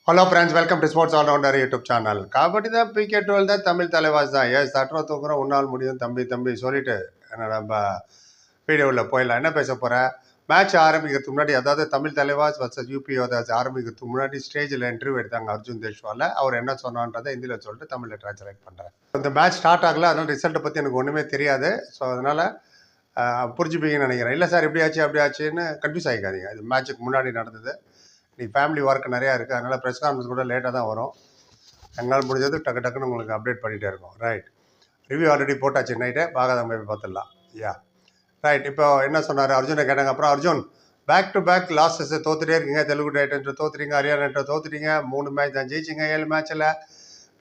Hello friends, welcome to sports allrounder YouTube channel. Kabaddi தான் PK12 தான் தமிழ் தலைவாஸ் தான். ஏன் சட்டரை தூக்குறோம் உன்னால் முடியும் தம்பி சொல்லிட்டு நம்ம வீடியோவில் போயிடலாம். என்ன பேச போகிறேன், மேட்ச் ஆரம்பிக்கிறதுக்கு முன்னாடி, அதாவது தமிழ் தலைவாஸ் வர்சஸ் யூபி யோதாஸ் ஆரம்பிக்கிறதுக்கு முன்னாடி ஸ்டேஜில் இன்டர்வியூ எடுத்தாங்க அர்ஜுன் தேஷ்வாலில். அவர் என்ன சொன்னான்றதை ஹிந்தியில் சொல்லிட்டு தமிழில் ட்ரான்ஸ்லேட் பண்ணுறேன். இந்த மேட்ச் ஸ்டார்ட் ஆகல, அதனால் ரிசல்ட்டை பற்றி எனக்கு ஒன்றுமே தெரியாது. ஸோ அதனால் புரிஞ்சுப்பீங்கன்னு நினைக்கிறேன். இல்லை சார் இப்படி ஆச்சுன்னு கன்ஃபியூஸ் ஆகிக்காதீங்க. இது மேட்ச்சுக்கு முன்னாடி நடந்தது. நீ ஃபேமிலி ஒர்க் நிறையா இருக்குது, அதனால் ப்ரெஸ் கான்ஃபரன்ஸ் கூட லேட்டாக தான் வரும். எங்களால் முடிஞ்சது டக்குன்னு உங்களுக்கு அப்டேட் பண்ணிகிட்டே இருக்கோம். ரைட், ரிவ்யூ ஆல்ரெடி போட்டாச்சு நைட்டே, பார்க்காதவங்க போய் பார்த்துடலாம். Yeah right. இப்போ என்ன சொன்னார், அர்ஜுனை கேட்டாங்க. அப்புறம் Arjun back to back losses தோத்துட்டே இருக்கீங்க. தெலுங்கு டைட்டன்ஸ் தோத்துறீங்க, ஹரியானா தோத்துட்டீங்க, 3 மேட்ச் தான் ஜெயிச்சிங்க 7 மேட்ச்சில்.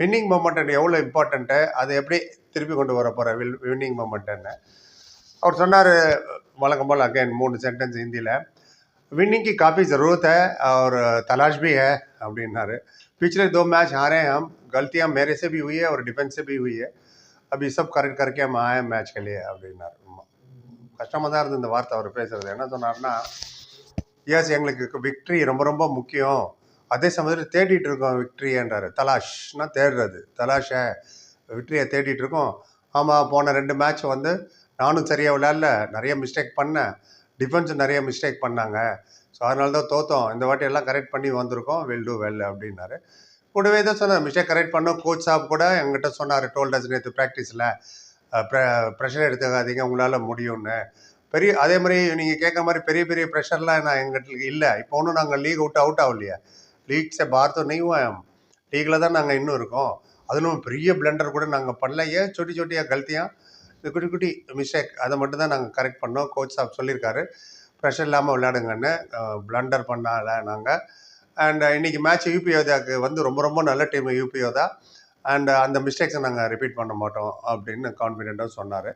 வின்னிங் மொமெண்ட் எவ்வளோ இம்பார்ட்டண்ட்டு, அதை எப்படி திருப்பி கொண்டு வர போகிற வின்னிங் மொமெண்ட்டுன்னு அவர் சொன்னார். வழக்கம் போல் அகைன் 3 சென்டென்ஸ் ஹிந்தியில். विनिंग की काफ़ी ज़रूरत है और तलाश भी है அப்படின்னாரு. पिछले 2 मैच हारे हम, गलतियां मेरे से भी हुई है और डिफेंस से भी हुई है, अभी सब करेक्ट करके हम आए मैच के लिए அப்படின்னாரு. கஷ்டமாக தான் இருந்தது இந்த வார்த்தை அவர் பேசுறது. என்ன சொன்னார்னா, எஸ் எங்களுக்கு விக்ட்ரி ரொம்ப ரொம்ப முக்கியம், அதே சமயத்தில் தேடிட்டு இருக்கோம் விக்ட்ரின்றாரு. தலாஷ்னா தேடுறது, தலாஷை விக்ட்ரியை தேடிட்டு இருக்கோம். ஆமாம், போன 2 மேட்ச் வந்து நானும் சரியாக விளையாடல, நிறைய மிஸ்டேக் பண்ணேன், டிஃபென்ஸ் நிறைய மிஸ்டேக் பண்ணாங்க, ஸோ அதனால தான் தோற்றோம். இந்த வாட்டி எல்லாம் கரெக்ட் பண்ணி வந்திருக்கோம், வில் டூ வெல் அப்படின்னாரு. கூடவே தான் சொன்னார், மிஸ்டேக் கரெக்ட் பண்ணோம். கோச் சாப் கூட எங்கிட்ட சொன்னார், டோல்டஸ் நேற்று ப்ராக்டிஸில் ப்ரெஷர் எடுத்துக்காதீங்க, உங்களால் முடியும்னு. அதே மாதிரி நீங்கள் கேட்குற மாதிரி பெரிய பெரிய ப்ரெஷர்லாம் நான் எங்கிட்ட இல்லை. இப்போ ஒன்றும் நாங்கள் லீக் அவுட் ஆகலையே, லீக் से बाहर तो नहीं हुआ है, हम லீக்கில் தான் நாங்கள் இன்னும் இருக்கோம். அதிலும் பெரிய பிளண்டர் கூட நாங்கள் பண்ணல. ஏன் छोटी கல்த்தியாக இந்த குட்டி மிஸ்டேக், அதை மட்டும் தான் நாங்கள் கரெக்ட் பண்ணோம். கோச் சாப் சொல்லியிருக்காரு, ப்ரெஷர் இல்லாமல் விளையாடுங்கன்னு. பிளண்டர் பண்ணால நாங்கள். அண்ட் இன்றைக்கி மேட்ச் யூபி யோதாவுக்கு வந்து ரொம்ப ரொம்ப நல்ல டீம் யூபி யோதா, அண்ட் அந்த மிஸ்டேக்ஸை நாங்கள் ரிப்பீட் பண்ண மாட்டோம் அப்படின்னு கான்ஃபிடென்ட்டாக சொன்னார்.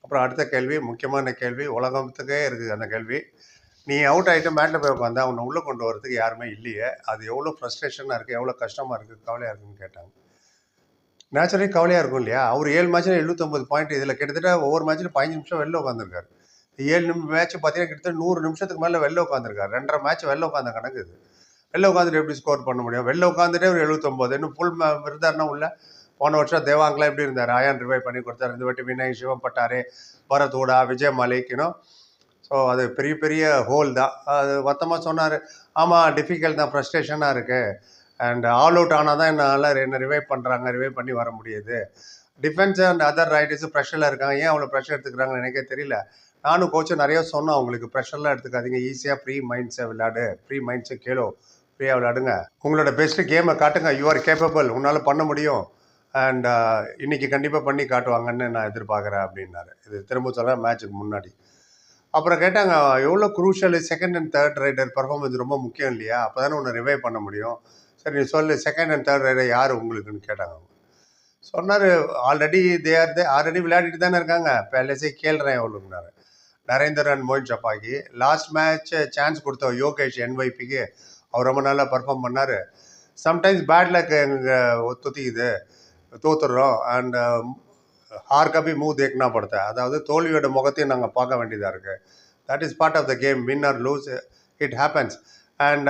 அப்புறம் அடுத்த கேள்வி, முக்கியமான கேள்வி, உலகத்துக்கே இருக்குது அந்த கேள்வி. நீ அவுட் ஆகிட்டு மேட்டில் போய் உட்காந்தா உன்னை உள்ளே கொண்டு வரதுக்கு யாருமே இல்லையே, அது எவ்வளோ ஃப்ரஸ்ட்ரேஷனாக இருக்குது, எவ்வளோ கஷ்டமாக இருக்குது, கவலையாக இருக்குதுன்னு கேட்டாங்க. நேச்சுரலி கவலையாக இருக்கும் இல்லையா. அவர் 7 மேட்ச்சில் 79 பாயிண்ட், இதில் கிட்டத்தட்ட ஒவ்வொரு மேட்ச்சில் 15 நிமிஷம் வெளில உட்காந்துருக்காரு. 7 மேட்ச் பார்த்தீங்கன்னா கிட்டத்தட்ட 100 நிமிஷத்துக்கு மேலே வெளில உட்காந்துருக்காரு. 2.5 மேட்ச் வெளில உட்காந்த கணக்கு இது. வெளில உட்காந்துட்டு எப்படி ஸ்கோர் பண்ண முடியும்? வெளில உட்காந்துட்டே ஒரு 79, இன்னும் ஃபுல் இருந்தாருன்னா உள்ள. போன வருஷம் தேவாங்கலாம் எப்படி இருந்தார், ஆயான் ரிவைவ் பண்ணி கொடுத்தாரு. இந்த வாட்டி வினய், சிவம் பட்டாரே, பரத் ஊடா, விஜய் மாலிக், ஸோ அது பெரிய ஹோல் தான். அது மொத்தமாக சொன்னார். ஆமாம், டிஃபிகல்ட் தான், ஃப்ரஸ்ட்ரேஷனாக இருக்குது, அண்ட் ஆல் அவுட் ஆனால் தான் என்ன ரிவைவ் பண்ணுறாங்க, ரிவைவ் பண்ணி வர முடியுது. டிஃபென்ஸ் அண்ட் அதர் ரைடர்ஸு ப்ரெஷரில் இருக்காங்க. ஏன் அவ்வளோ ப்ரெஷர் எடுத்துக்கிறாங்கன்னு எனக்கே தெரியல. நானும் கோச்சும் நிறைய சொன்னோம் அவங்களுக்கு, ப்ரெஷர்லாம் எடுத்துக்காதீங்க, ஈஸியாக ஃப்ரீ மைண்ட்ஸை விளையாடு, ஃப்ரீ மைண்ட்ஸை கேளோ, ஃப்ரீயாக விளையாடுங்க, உங்களோட பெஸ்ட்டு கேமை காட்டுங்க, யூ ஆர் கேப்பபிள், உன்னால் பண்ண முடியும், அண்ட் இன்றைக்கி கண்டிப்பாக பண்ணி காட்டுவாங்கன்னு நான் எதிர்பார்க்குறேன் அப்படின்னாரு. இது திரும்ப சொல்கிறேன், மேட்ச்சுக்கு முன்னாடி. அப்புறம் கேட்டாங்க, எவ்வளோ crucial second and third raider performance ரொம்ப முக்கியம் இல்லையா, அப்போ தானே ஒன்று ரிவைவ் பண்ண முடியும். சரி நீ சொல்லு, செகண்ட் அண்ட் தேர்ட் ரைடர் யார் உங்களுக்குன்னு கேட்டாங்க. சொன்னார், ஆல்ரெடி விளையாடிட்டு தானே இருக்காங்க, பேலஸே கேள்றேன் எவ்வளோன்னாரு. நரேந்தர் அண்ட் மோயின் சப்பாக்கி. லாஸ்ட் மேட்ச் சான்ஸ் கொடுத்தோம் யோகேஷ் NYPக்கு, அவர் ரொம்ப நல்லா பர்ஃபார்ம் பண்ணார். சம்டைம்ஸ் பேட் லக் எங்கள் துத்திக்குது, தோத்துடுறோம், அண்ட் हार का भी मुंह देखना पड़ता है, அதாவது தோல்வியோட முகத்தையும் நாங்கள் பார்க்க வேண்டியதாக இருக்குது. That is part of the game, win or lose, it happens. And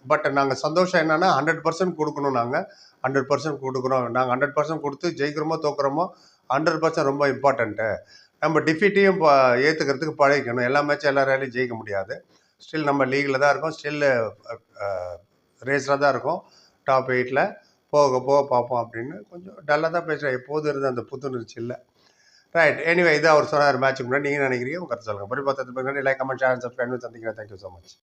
but நாங்கள் சந்தோஷம் என்னென்னா 100% கொடுக்கணும், நாங்கள் 100% கொடுக்குறோம். நாங்கள் 100% கொடுத்து ஜெயிக்கிறோமோ தோக்குறோமோ 100% ரொம்ப இம்பார்ட்டண்ட்டு. நம்ம டிஃபீட்டையும் ஏற்றுக்கிறதுக்கு பழகிக்கணும். எல்லா மேட்சும் எல்லா ரேலையும் ஜெயிக்க முடியாது. ஸ்டில் நம்ம லீகில் தான் இருக்கோம், ஸ்டில் ரேஸில் தான் இருக்கோம், டாப் 8ல் போக பார்ப்போம் அப்படின்னு கொஞ்சம் டல்லாக தான் பேசுகிறேன். எப்போதும் இருந்த அந்த புத்துணர்ச்சி இல்லை. ரைட், எனிவே இதை அவர் சொன்னார் மேட்ச்சுக்கு முன்னாடி. நீங்கள் நினைக்கிறீங்க உங்கள் கருத்து சொல்லுங்கள். பரி பார்த்ததுக்கு முன்னாடி லைக், கமெண்ட், ஷேர், சப்ஸ்கிரைப் சந்திக்கிறேன். Thank you so much.